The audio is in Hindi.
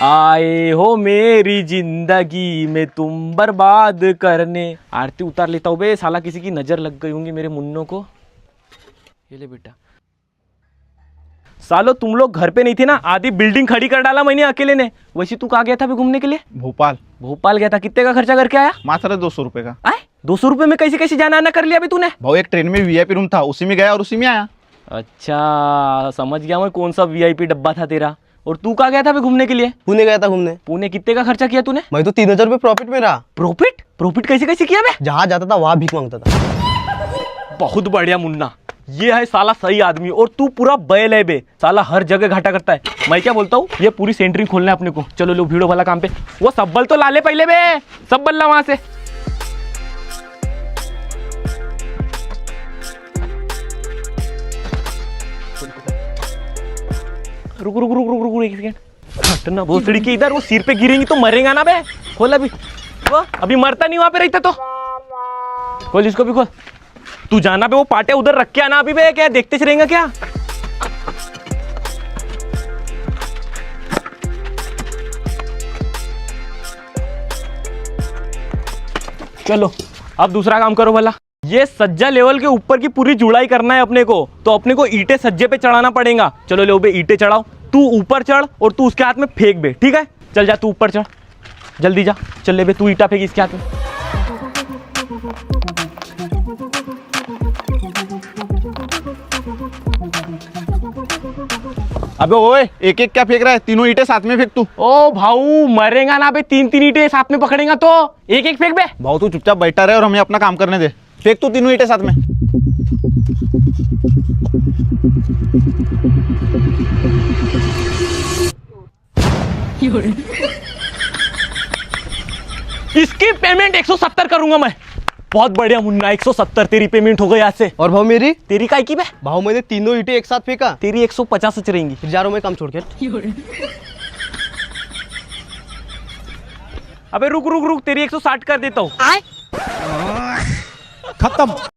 आए हो मेरी जिंदगी में तुम बर्बाद करने। आरती उतार लेता हूँ बे, साला किसी की नजर लग गई होंगी मेरे मुन्नों को। ये ले बेटा। सालो तुम लोग घर पे नहीं थे ना, आधी बिल्डिंग खड़ी कर डाला मैंने अकेले ने। वैसे तू कहाँ गया था अभी घूमने के लिए? भोपाल। भोपाल गया था, कितने का खर्चा करके आया? मात्र 200 रुपए का। आए 200 रुपए में कैसे कैसे जाना आना कर लिया अभी तूने? भाऊ एक ट्रेन में वीआईपी रूम था, उसी में गया और उसी में आया। अच्छा समझ गया मैं कौन सा वीआईपी डब्बा था तेरा। और तू कहाँ गया था अभी घूमने के लिए? पुणे गया था घूमने। पुणे कितने का खर्चा किया तूने? मैं तो 3000 रुपये प्रॉफिट में रहा। प्रॉफिट? प्रॉफिट कैसे कैसे किया बे? जहाँ जाता था वहाँ भीख मांगता था। बहुत बढ़िया मुन्ना, ये है साला सही आदमी। और तू पूरा बैल है बे, साला हर जगह घाटा करता है। मैं क्या बोलता हूँ, ये पूरी सेंटरिंग खोलना है अपने को। चलो लो भीड़ो वाला काम पे। वो सब्बल तो ला ले पहले बे, सब्बल ला वहां से। रुक रुक रुक रुक रुक एक सेकंड। हटना भोसड़ी की इधर, वो सिर पे गिरेंगी तो मरेगा ना बे। खोल अभी, वो अभी मरता नहीं वहां पे रहता तो। खोल इसको भी खोल। तू जाना बे, वो पाटे उधर रख के आना अभी बे। क्या देखते से रहेगा क्या? चलो अब दूसरा काम करो भला। ये सज्जा लेवल के ऊपर की पूरी जुड़ाई करना है अपने को, तो अपने को ईंटें सज्जे पे चढ़ाना पड़ेगा। चलो ले बे, ईंटें चढ़ाओ। तू ऊपर चढ़ और तू उसके हाथ में फेंक बे, ठीक है? चल जा तू ऊपर चढ़, जल्दी जा। चल ले बे, तू ईंटा फेंक इसके हाथ में। अबे ओए, एक एक क्या फेंक रहा है? तीनों ईंटें साथ में फेंक तू। ओ भाऊ मरेगा ना बे, तीन तीन ईंटें साथ में पकड़ेगा तो। एक एक फेंक बे। भाऊ तू चुपचाप बैठा रहे और हमें अपना काम करने दे। फेंक तू तीनों ईंटें साथ में। इसकी पेमेंट 170 करूंगा मैं। बहुत बढ़िया मुन्ना, 170 तेरी पेमेंट हो गई आज से। और भाव मेरी? तेरी काय की बे? भाव मैंने तीनों ईंटें एक साथ फेंका। तेरी 150 से रहेंगी। फिर जा रहा हूं मैं काम छोड़ के। अबे रुक रुक रुक, तेरी 160 कर देता हूँ। खत्म।